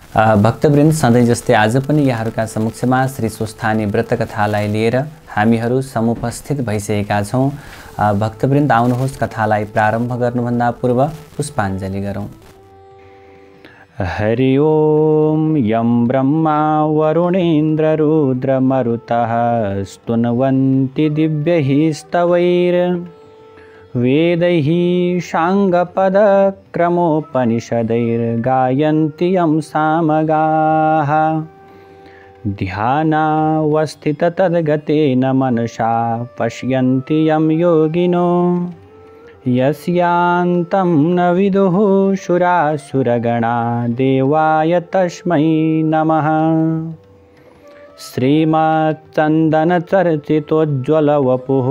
भक्तवृन्द, सधैँ जस्तै आज पनि यहाँहरूका समक्षमा श्री स्वस्थानी व्रत कथालाई लिएर हामीहरू समुपस्थित भइसकेका छौँ। भक्तवृन्द, आउनुहोस् कथालाई प्रारम्भ गर्नुभन्दा पूर्व पुष्पाञ्जली गरौँ। हरि ओम। यं ब्रह्मा वरुणेन्द्र रुद्र मरुतः स्तुन्वन्ति दिव्यैः स्तवैर् वेदैः साङ्गपदक्रमोपनिषदैर्गायन्ति यं सामगाः ध्यानावस्थिततद्गतेन मनसा पश्यन्ति यं योगिनो यस्यान्तं न विदुः सुरासुरगणा देवाय तस्मै नमः। श्रीमच्चन्दनचर्चितोज्ज्वलवपुः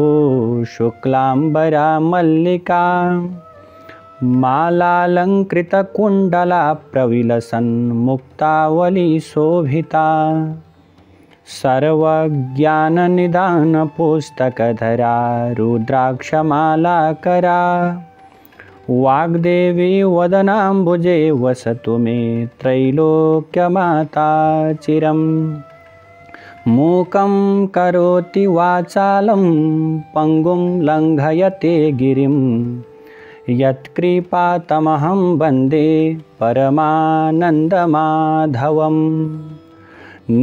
शुक्लाम्बरा मल्लिका मालालङ्कृतकुण्डला प्रविलसन्मुक्तावली शोभिता सर्वज्ञाननिदानपुस्तकधरा रुद्राक्षमालाकरा वाग्देवी वदनाम्बुजे वसतु मे त्रैलोक्यमाता चिरम्। मूकं करोति वाचालं पङ्गुं लङ्घयते गिरिं यत्कृपातमहं वन्दे परमानन्दमाधवम्।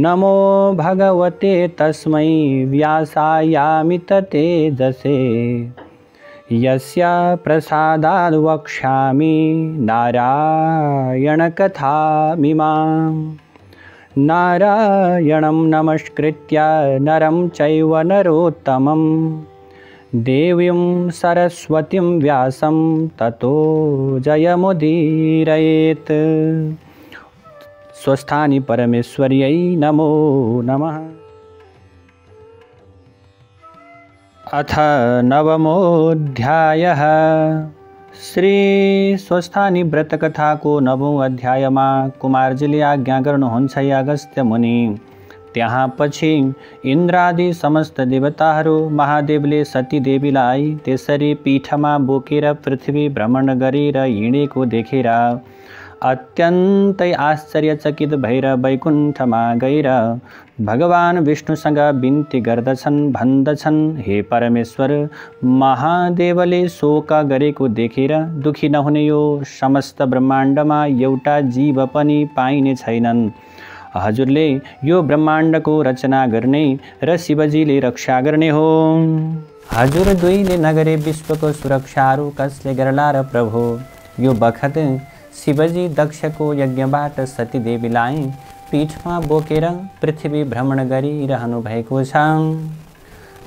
नमो भगवते तस्मै व्यासायामित तेजसे यस्य प्रसादाद् वक्ष्यामि नारायणकथामिमाम्। नारायणं नमस्कृत्य नरं चैव नरोत्तमं देवीं सरस्वतीं व्यासं ततो जयमुदीरयेत्। स्वस्थानी परमेश्वर्यै नमो नमः। अथ नवमोऽध्यायः। श्री स्वस्थानी व्रत कथा को 9औं अध्यायमा कुमारजीले आज्ञा गर्नुहुन्छ अगस्त्य मुनि। त्यहाँ पछि इन्द्रादि समस्त देवताहरू महादेवले सती देवीलाई त्यसरी पीठमा बोकेर पृथ्वी भ्रमण गरेर हिँडेको देखेर अत्यन्तै आश्चर्यचकित भएर वैकुण्ठमा गएर भगवान विष्णुसँग बिन्ती गर्दछन्, भन्दछन्, हे परमेश्वर, महादेवले शोक गरेको देखेर दुखी नहुने यो समस्त ब्रह्माण्डमा एउटा जीव पनि पाइने छैनन्। हजुरले यो ब्रह्माण्डको रचना गर्ने र शिवजीले रक्षा गर्ने हो। हजुर दुईले नगरे विश्वको सुरक्षाहरू कसले गर्ला र प्रभु? यो बखत शिवजी दक्षको यज्ञबाट सती देवीलाई पीठमा बोकेर पृथ्वी भ्रमण गरिरहनु भएको छ।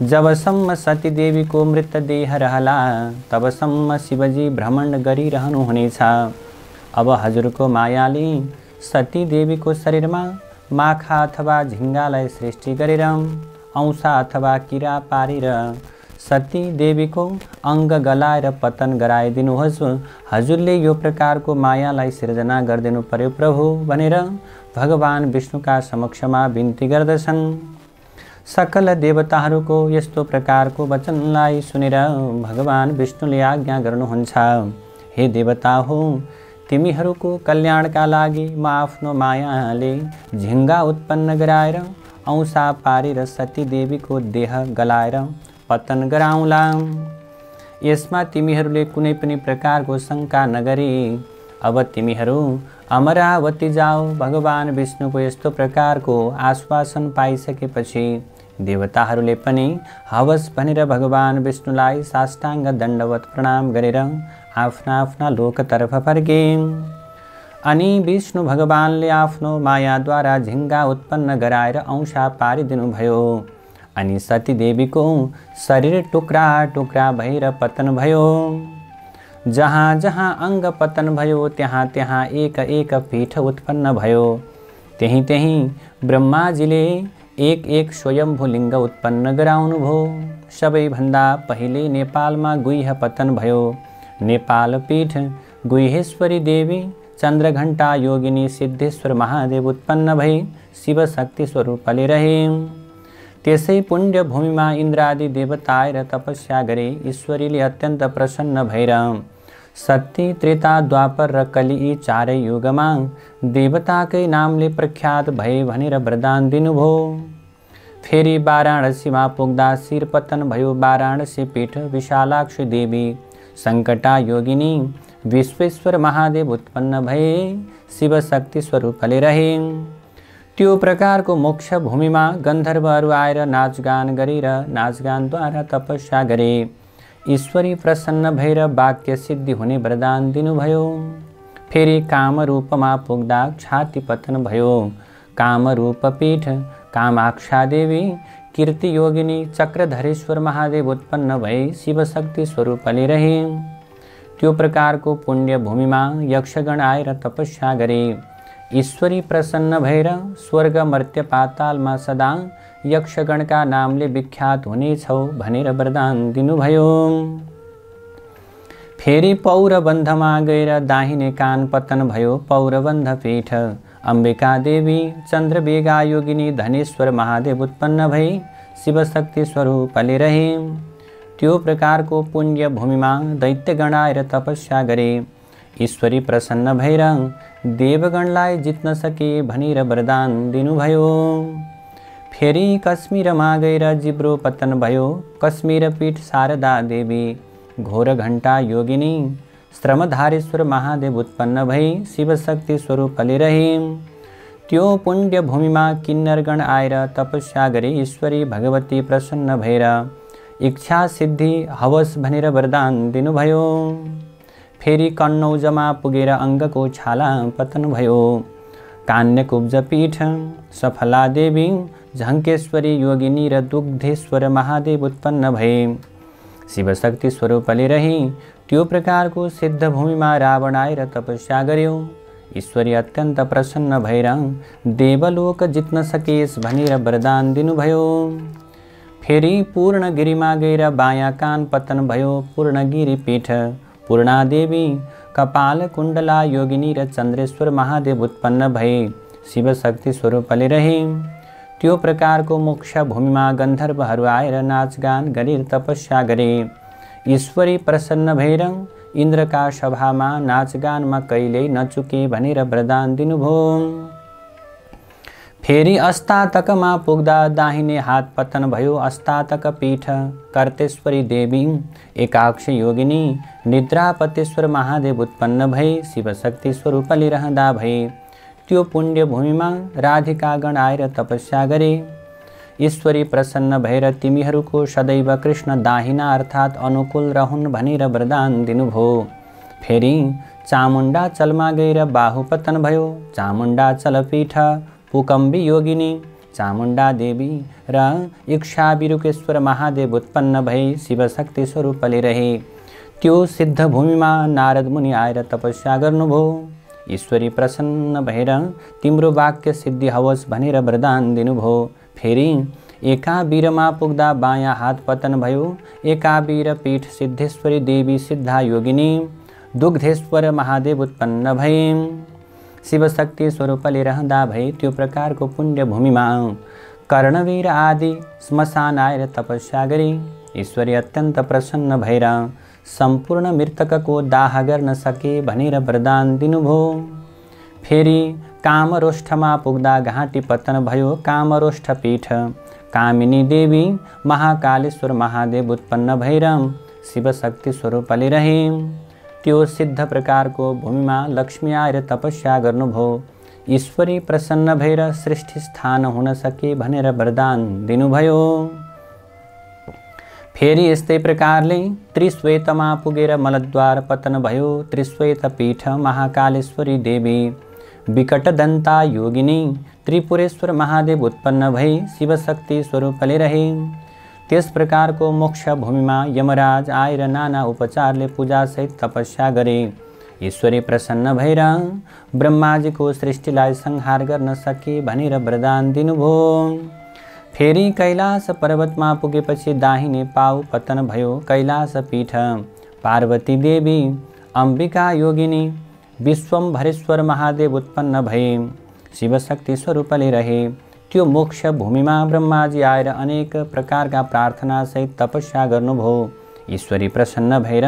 जबसम्म सती देवीको मृतदेह रहला तबसम्म शिवजी भ्रमण गरिरहनु हुनेछ। अब हजुरको मायाले सती देवीको शरीरमा माखा अथवा झिङ्गालाई सृष्टि गरेर औँसा अथवा किरा पारेर सती देवीको अङ्ग गलाएर पतन गराइदिनुहोस्। हजुरले यो प्रकारको मायालाई सिर्जना गरिदिनु पर्यो प्रभु भनेर भगवान विष्णुका समक्षमा बिन्ती गर्दछन्। सकल देवताहरूको यस्तो प्रकारको वचनलाई सुनेर भगवान विष्णुले आज्ञा गर्नुहुन्छ, हे देवता हो, तिमीहरूको कल्याणका लागि म आफ्नो मायाले झिङ्गा उत्पन्न गराएर औँसा पारेर सती देवीको देह गलाएर पतन गराउँला। यसमा तिमीहरूले कुनै पनि प्रकारको शङ्का नगरी अब तिमीहरू अमरावती जाऊ। भगवान विष्णुको यस्तो प्रकारको आश्वासन पाइसकेपछि देवताहरूले पनि हवस् भनेर भगवान विष्णुलाई साष्टाङ्ग दण्डवत प्रणाम गरेर आफ्ना आफ्ना लोकतर्फ फर्के। अनि विष्णु भगवानले आफ्नो मायाद्वारा झिङ्गा उत्पन्न गराएर औँसा पारिदिनु भयो। अनि सती देवीको शरीर टुक्रा टुक्रा भएर पतन भयो। जहाँ जहाँ अङ्ग पतन भयो त्यहाँ त्यहाँ एक एक पीठ उत्पन्न भयो। त्यहीँ त्यहीँ ब्रह्माजीले एक एक स्वयम्भू लिङ्ग उत्पन्न गराउनु भयो। सबैभन्दा पहिले नेपालमा गुह्य पतन भयो। नेपाल पीठ गुह्येश्वरी देवी, चन्द्रघण्टा योगिनी सिद्धेश्वर महादेव उत्पन्न भई शिवशक्ति स्वरूपले रहे। त्यसै पुण्य भूमिमा इन्द्रादि देवता आएर तपस्या गरे। ईश्वरीले अत्यन्त प्रसन्न भएर सत्य त्रेता द्वापर र कली यी चारै युगमा देवताकै नामले प्रख्यात भए भनेर वरदान दिनुभयो। फेरि वाराणसीमा पुग्दा शिरपतन भयो वाराणसी पीठ विशालाक्षी देवी सङ्कटा योगिनी विश्वेश्वर महादेव उत्पन्न भए शिवशक्ति स्वरूपले रहे। त्यो प्रकारको मोक्ष भूमिमा गन्धर्वहरू आएर नाचगान गरेर नाचगानद्वारा तपस्या गरे। ईश्वरी प्रसन्न भएर वाक्य सिद्धि हुने वरदान दिनुभयो। फेरि कामरूपमा पुग्दा छाती पतन भयो। कामरूप पीठ कामाक्षा देवी कीर्ति योगिनी चक्रधरेश्वर महादेव उत्पन्न भए शिवशक्ति स्वरूपले रहे। त्यो प्रकारको पुण्य भूमिमा यक्षगण आएर तपस्या गरे। ईश्वरी प्रसन्न भएर स्वर्ग मर्त्य पातालमा सदा यक्षगणका नामले विख्यात हुनेछौ भनेर वरदान दिनुभयो। फेरि पौरबन्धमा गएर दाहिने कान पतन भयो। पौरबन्ध पीठ अम्बिका देवी चन्द्रबेगा योगिनी धनेश्वर महादेव उत्पन्न भई शिवशक्ति स्वरूपले रहे। त्यो प्रकारको पुण्य भूमिमा दैत्यगण आएर तपस्या गरे। ईश्वरी प्रसन्न भएर देवगणलाई जित्न सके भनेर वरदान दिनुभयो। फेरि कश्मीरमा गएर जिब्रो पतन भयो। कश्मीर पीठ शारदा देवी घोर घण्टा योगिनी श्रमधारेश्वर महादेव उत्पन्न भई शिवशक्ति स्वरूपले रहे। त्यो पुण्य भूमिमा किन्नरगण आएर तपस्या गरे। ईश्वरी भगवती प्रसन्न भएर इच्छा सिद्धि हवस भनेर वरदान दिनुभयो। फेरि कन्नौजमा पुगेर अङ्गको छाला पतन भयो। कान्यकुब्ज पीठ सफला देवी झङ्केश्वरी योगिनी र दुग्धेश्वर महादेव उत्पन्न भए शिवशक्ति स्वरूपले रहे। त्यो प्रकारको सिद्ध भूमिमा रावण आएर तपस्या गर्यो। ईश्वरी अत्यन्त प्रसन्न भएर देवलोक जित्न सकेस् भनेर वरदान दिनुभयो। फेरि पूर्णगिरिमा गएर बायाँ कान पतन भयो। पूर्णगिरी पीठ पूर्णादेवी कपाल कुण्डला योगिनी र चन्द्रेश्वर महादेव उत्पन्न भए शिवशक्ति स्वरूपले रहे। त्यो प्रकारको मोक्ष भूमिमा गन्धर्वहरू आएर नाचगान गरेर तपस्या गरे। ईश्वरी प्रसन्न भएर इन्द्रका सभामा नाचगानमा कहिल्यै नचुके भनेर वरदान दिनुभयो। फेरि अस्तातकमा पुग्दा दाहिने हात पतन भयो। अस्तातक पीठ कर्तेश्वरी देवी एकाक्ष योगिनी निद्रापतेश्वर महादेव उत्पन्न भए शिवशक्ति स्वरूपले रहँदा भए। त्यो पुण्य भूमिमा राधिकागण आएर तपस्या गरे। ईश्वरी प्रसन्न भएर तिमीहरूको सदैव कृष्ण दाहिना अर्थात् अनुकूल रहन् भनेर वरदान दिनुभयो। फेरि चामुण्डा चलमा गएर बाहु पतन भयो। चामुण्डा चलपीठ पुकम्बी योगिनी चामुण्डा देवी र इक्षाविरुकेश्वर महादेव उत्पन्न भए शिवशक्ति स्वरूपले रहे। त्यो सिद्ध भूमिमा नारद मुनि आएर तपस्या गर्नुभयो। ईश्वरी प्रसन्न भएर तिम्रो वाक्य सिद्धि हवस् भनेर वरदान दिनुभयो। फेरि एकावीरमा पुग्दा बायाँ हात पतन भयो। एकावीर पीठ सिद्धेश्वरी देवी सिद्धा योगिनी दुग्धेश्वर महादेव उत्पन्न भए शिवशक्ति स्वरूपले रहँदा भए। त्यो प्रकारको पुण्य भूमिमा कर्णवीर आदि श्मशान आएर तपस्या गरे। ईश्वरी अत्यन्त प्रसन्न भएर सम्पूर्ण मृतकको दाह गर्न सके भनेर वरदान दिनुभयो। फेरि कामरोष्ठमा पुग्दा घाँटी पतन भयो। कामरोष्ठ पीठ कामिनी देवी महाकालेश्वर महादेव उत्पन्न भएर शिवशक्ति स्वरूपले रहे। त्यो सिद्ध प्रकारको भूमिमा लक्ष्मी आएर तपस्या गर्नुभयो। ईश्वरी प्रसन्न भएर सृष्टि स्थान हुन सके भनेर वरदान दिनुभयो। फेरि यस्तै प्रकारले त्रिश्वेतमा पुगेर मलद्वार पतन भयो। त्रिश्वेत पीठ महाकालेश्वरी देवी विकटदन्ता योगिनी त्रिपुरेश्वर महादेव उत्पन्न भई शिवशक्ति स्वरूपले रहे। त्यस प्रकारको मोक्ष भूमिमा यमराज आएर नाना उपचारले पूजासहित तपस्या गरे। ईश्वरी प्रसन्न भएर ब्रह्माजीको सृष्टिलाई संहार गर्न सके भनेर वरदान दिनुभयो। फेरि कैलाश पर्वतमा पुगेपछि दाहिने पाउ पतन भयो। कैलाश पीठ पार्वती देवी अम्बिका योगिनी विश्वम्भरेश्वर महादेव उत्पन्न भए शिवशक्ति स्वरूपले रहे। त्यो मोक्ष भूमिमा ब्रह्माजी आएर अनेक प्रकारका प्रार्थना सहित तपस्या गर्नुभयो। ईश्वरी प्रसन्न भएर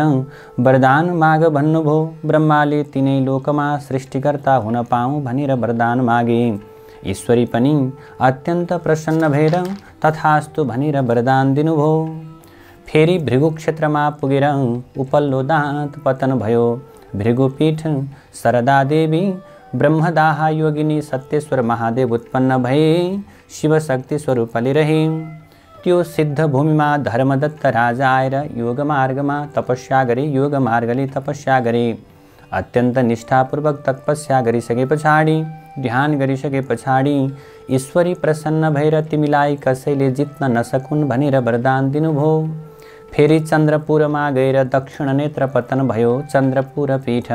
वरदान माग भन्नुभयो। ब्रह्माले तिनै लोकमा सृष्टिकर्ता हुन पाऊँ भनेर वरदान मागे। ईश्वरी पनि अत्यन्त प्रसन्न भएर तथास्तु भनेर वरदान दिनुभयो। फेरि भृगु क्षेत्रमा पुगेर उपल्लो दाँत पतन भयो। भृगुपीठ शरदा देवी ब्रह्मदाहा योगिनी सत्येश्वर महादेव उत्पन्न भए शिवशक्ति स्वरूपले रहे। त्यो सिद्ध भूमिमा धर्मदत्त राजा आएर योग मार्गमा तपस्या गरे। योग मार्गले तपस्या गरे। अत्यन्त निष्ठापूर्वक तपस्या गरिसके पछाडि, ध्यान गरिसके पछाडि ईश्वरी प्रसन्न भएर तिमीलाई कसैले जित्न नसकुन् भनेर वरदान दिनुभयो। फेरि चन्द्रपुरमा गएर दक्षिण नेत्र पतन भयो। चन्द्रपुर पीठ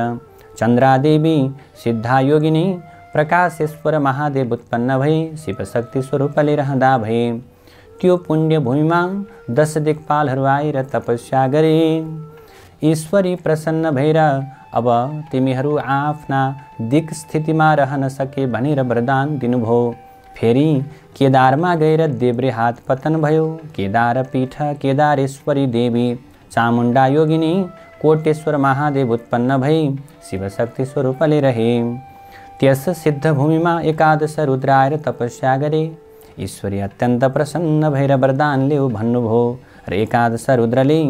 चन्द्रादेवी सिद्धा योगिनी प्रकाशेश्वर महादेव उत्पन्न भए शिवशक्ति स्वरूपले रहँदा भए। त्यो पुण्य भूमिमा 10 दिक्पालहरू आएर तपस्या गरे। ईश्वरी प्रसन्न भएर अब तिमीहरू आफ्ना दिक् स्थितिमा रहन सके भनेर वरदान दिनुभयो। फेरि केदारमा गएर देब्रे हात पतन भयो। केदार पीठ केदारेश्वरी देवी चामुण्डा योगिनी कोटेश्वर महादेव उत्पन्न भई शिवशक्ति स्वरूपले रहे। त्यस सिद्ध भूमिमा एकादश रुद्र आएर तपस्या गरे। ईश्वरी अत्यन्त प्रसन्न भएर वरदान ल्याऊ भन्नुभयो र एकादश रुद्रले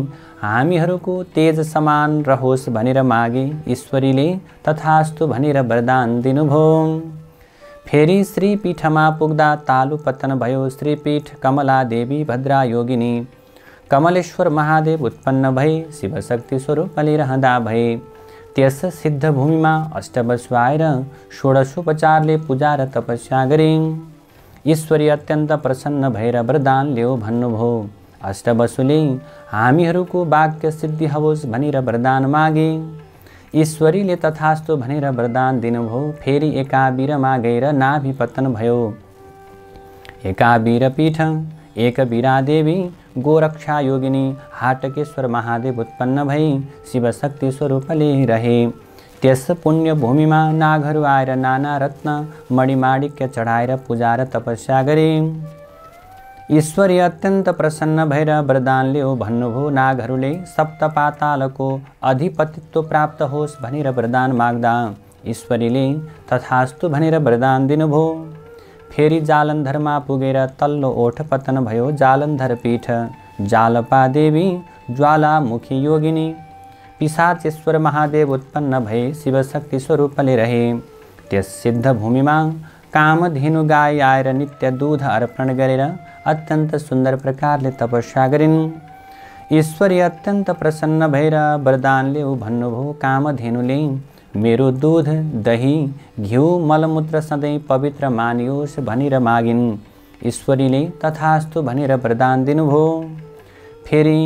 हामीहरूको तेज समान रहोस् भनेर मागे। ईश्वरीले तथास्तु भनेर वरदान दिनुभयो। फेरि श्रीपीठमा पुग्दा तालु पतन भयो। श्रीपीठ कमला देवी भद्रा योगिनी कमलेश्वर महादेव उत्पन्न भए शिवशक्ति स्वरूपले रहँदा भए। त्यस सिद्ध भूमिमा अष्टवसु आएर षोडशोपचारले पूजा र तपस्या गरे। ईश्वरी अत्यन्त प्रसन्न भएर वरदान ल्याऊ भन्नुभयो। अष्टवसुले हामीहरूको वाक्य सिद्धि होस् भनेर वरदान मागे। ईश्वरीले तथास्तु भनेर वरदान दिनुभयो। फेरि एकाबीरमा गएर नाभि पतन भयो। एकाबीर पीठ एकबीरा देवी गोरक्षा योगिनी हाटकेश्वर महादेव उत्पन्न भई शिवशक्ति स्वरूपले रहे। त्यस पुण्य भूमिमा नागहरू आएर नाना रत्न मणिमाणिक्य चढाएर पूजा र तपस्या गरे। ईश्वरी अत्यन्त प्रसन्न भएर वरदान ल्याऊ भन्नुभयो। नागहरूले सप्त पातालको अधिपतित्व प्राप्त होस् भनेर वरदान माग्दा ईश्वरीले तथास्तु भनेर वरदान दिनुभयो। फेरि जालन्धरमा पुगेर तल्लो ओठ पतन भयो। जालन्धर पीठ जालपा देवी ज्वालामुखी योगिनी पिशाचेश्वर महादेव उत्पन्न भए शिवशक्ति स्वरूपले रहे। त्यस सिद्ध भूमिमा कामधेनु गाई आएर नित्य दूध अर्पण गरेर अत्यन्त सुन्दर प्रकारले तपस्या गरिन्। ईश्वरी अत्यन्त प्रसन्न भएर वरदान ल्याऊ भन्नुभयो। कामधेनुले मेरो दूध दही घिउ मलमूत्र सधैँ पवित्र मानियोस् भनेर मागिन्। ईश्वरीले तथास्तु भनेर वरदान दिनुभयो। फेरि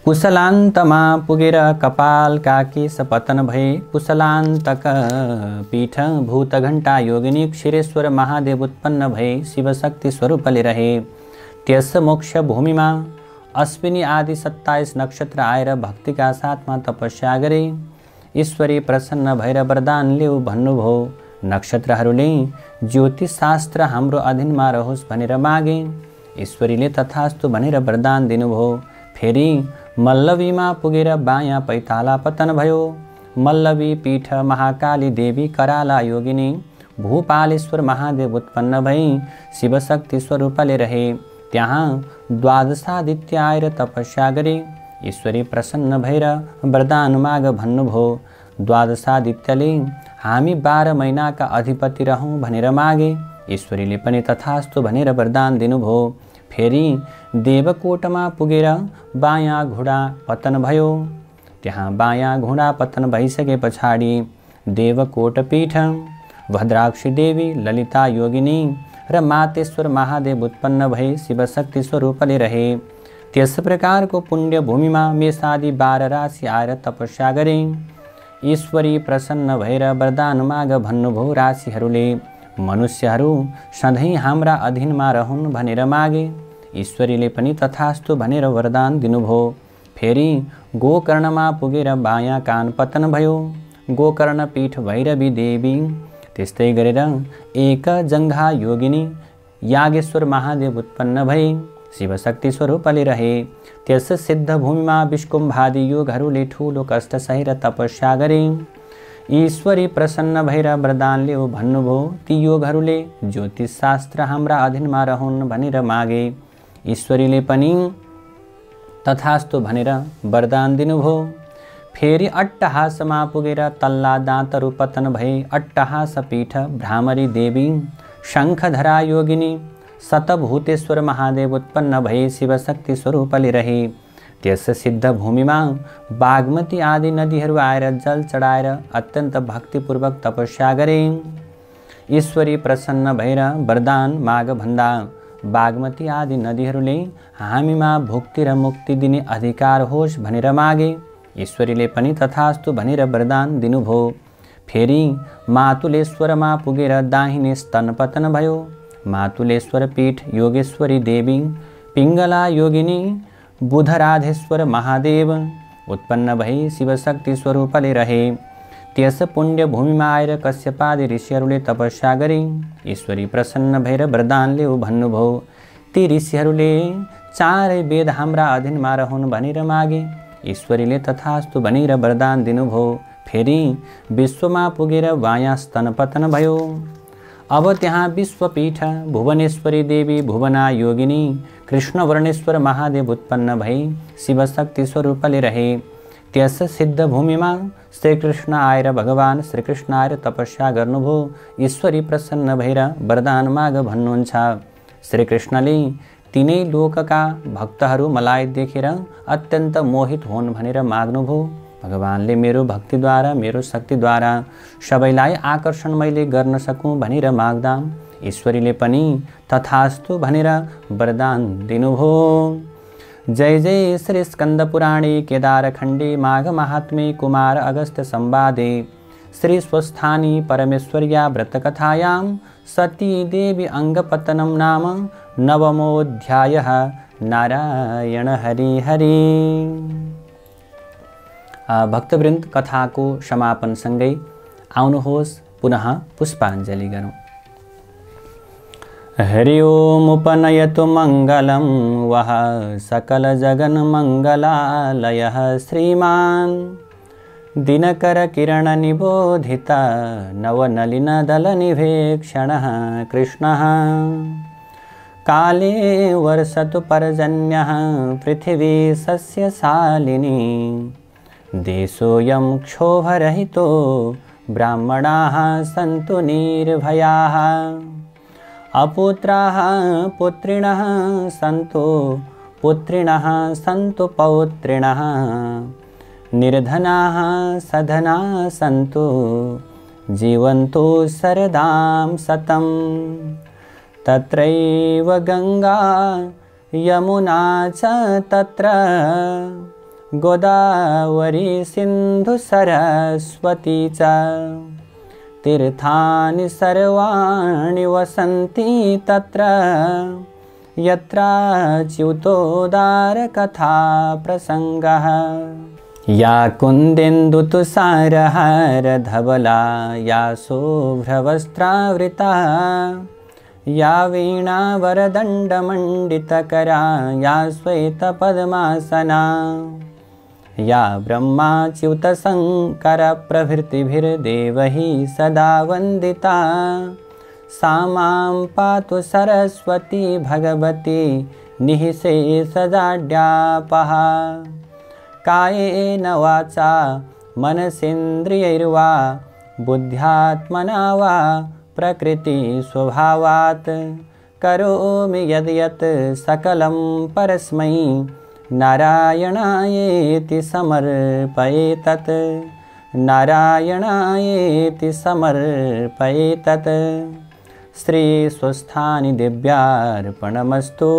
कुशलान्तमा पुगेर कपालका केश पतन भए। कुशलान्तक पीठ भूतघण्टा योगिनी क्षीरेश्वर महादेव उत्पन्न भए शिवशक्ति स्वरूपले रहे। त्यस मोक्ष भूमिमा अश्विनी आदि 27 नक्षत्र आएर भक्तिका साथमा तपस्या गरे। ईश्वरी प्रसन्न भएर वरदान ल्याऊ भन्नुभयो। नक्षत्रहरूले ज्योतिष शास्त्र हाम्रो अधीनमा रहोस् भनेर मागे। ईश्वरीले तथास्तु भनेर वरदान दिनुभयो। फेरि मल्लवीमा पुगेर बायाँ पैताला पतन भयो। मल्लवी पीठ महाकाली देवी कराला योगिनी भूपालेश्वर महादेव उत्पन्न भई शिवशक्ति स्वरूपले रहे। त्यहाँ द्वादशादित्य आएर तपस्या गरे। ईश्वरी प्रसन्न भएर वरदान माग भन्नुभयो। द्वादशादित्यले हामी 12 महिनाका अधिपति रहौँ भनेर मागे। ईश्वरीले पनि तथास्तु भनेर वरदान दिनुभयो। फेरि देवकोटमा पुगेर बायाँ घुँडा पतन भयो। त्यहाँ बायाँ घुँडा पतन भइसके पछाडि देवकोट पीठ भद्राक्षी देवी ललिता योगिनी र मातेश्वर महादेव उत्पन्न भई शिवशक्ति स्वरूपले रहे। त्यस प्रकारको पुण्य भूमिमा मेषादि 12 राशि आएर तपस्या गरे। ईश्वरी प्रसन्न भएर वरदान माग भन्नुभयो। राशिहरूले मनुष्यहरू सधैँ हाम्रा अधीनमा रहन् भनेर मागे। ईश्वरीले पनि तथास्तु भनेर वरदान दिनुभयो। फेरि गोकर्णमा पुगेर बायाँ कान पतन भयो। गोकर्ण पीठ भैरवी देवी त्यस्तै गरेर एक जङ्घा योगिनी यागेश्वर महादेव उत्पन्न भए शिवशक्ति स्वरूपले रहे। त्यस सिद्ध भूमिमा विष्कुम्भादि योगहरूले ठुलो कष्ट सहेर तपस्या गरे। ईश्वरी प्रसन्न भएर वरदान ल्याऊ भन्नुभयो। ती योगहरूले ज्योतिष शास्त्र हाम्रा अधीनमा रहन् भनेर मागे। ईश्वरीले पनि तथास्तु भनेर वरदान दिनुभयो। फेरि अट्टहासमा पुगेर तल्ला दाँतहरू पतन भए। अट्टहास पीठ भ्रामरी देवी शङ्खधरा योगिनी शतभूतेश्वर महादेव उत्पन्न भए शिवशक्ति स्वरूपले रहे। त्यस सिद्ध भूमिमा बागमती आदि नदीहरू आएर जल चढाएर अत्यन्त भक्तिपूर्वक तपस्या गरे। ईश्वरी प्रसन्न भएर वरदान माग भन्दा बागमती आदि नदीहरूले हामीमा भुक्ति र मुक्ति दिने अधिकार होस् भनेर मागे। ईश्वरीले पनि तथास्तु भनेर वरदान दिनुभयो। फेरि मातुलेश्वरमा पुगेर दाहिने स्तन पतन भयो। मातुलेश्वर पीठ योगेश्वरी देवी पिङ्गला योगिनी बुधराधेश्वर महादेव उत्पन्न भई शिवशक्ति स्वरूपले रहे। त्यस पुण्य भूमिमा आएर कश्यपादि ऋषिहरूले तपस्या गरे। ईश्वरी प्रसन्न भएर वरदान ल्याऊ भन्नुभयो। ती ऋषिहरूले चारै वेद हाम्रा अधीनमा रहन् भनेर मागे। ईश्वरीले तथास्तु भनेर वरदान दिनुभयो। फेरि विश्वमा पुगेर वाया स्तन पतन भयो। अब त्यहाँ विश्वपीठ भुवनेश्वरी देवी भुवना योगिनी कृष्णवर्णेश्वर महादेव उत्पन्न भई शिवशक्ति स्वरूपले रहे। त्यस सिद्ध भूमिमा श्रीकृष्ण आएर भगवान श्रीकृष्ण आएर तपस्या गर्नुभयो। ईश्वरी प्रसन्न भएर वरदान माग भन्नुहुन्छ। श्रीकृष्णले तीनै लोकका भक्तहरू मलाई देखेर अत्यन्त मोहित हुन् भनेर माग्नुभयो। भगवानले मेरो भक्तिद्वारा मेरो शक्तिद्वारा सबैलाई आकर्षण मैले गर्न सकूँ भनेर माग्दा ईश्वरीले पनि तथास्तु भनेर वरदान दिनुभयो। जय जय श्री स्कंद पुराणे केदारखण्डे माघ महात्म्ये कुमार अगस्त्य संवादे श्री स्वस्थानी परमेश्वर्या व्रतकथायां सती देवी अंगपतनं नाम नवमोऽध्यायः। नारायण हरि हरि। भक्तवृन्द, कथाको समापनसँगै आउनुहोस् पुनः पुष्पाञ्जलि गरौँ। हरि ओम उपनयतु मङ्गलं वः सकल जगन मङ्गलालयः श्रीमान् दिनकर किरण निबोधित नवनलिन दल निवेक्षणः कृष्णः। काले वर्षतु पर्जन्यः पृथिवी सस्यशालिनी देशोऽयं क्षोभरहितो ब्राह्मणाः सन्तु निर्भयाः। अपुत्राः पुत्रिणः सन्तु पुत्रिणः सन्तु पौत्रिणः निर्धनाः सधनाः सन्तु जीवन्तु शरदां शतं। तत्रैव गंगा यमुना च तत्र गोदावरी सिंधु सरस्वती च तीर्थानि सर्वाणि वसन्ति तत्र यत्राच्युतोदार कथा प्रसंगः। या कुन्देन्दुतुषारहार धवला या शुभ्रवस्त्रावृता या वीणा वरदण्डमण्डितकरा या श्वेतपद्मासना या ब्रह्माच्युतशङ्करप्रभृतिभिर्देवैः सदा वन्दिता सा मां पातु सरस्वती भगवती निःशेषजाड्यापहा। कायेन वाचा मनसेन्द्रियैर्वा बुद्ध्यात्मना वा प्रकृति स्वभावात् करोमि यद्यत् सकलं परस्मै नारायणायेति समर्पयेतत्। नारायणायेति समर्पयेतत्। श्री स्वस्थानि दिव्यार्पणमस्तु।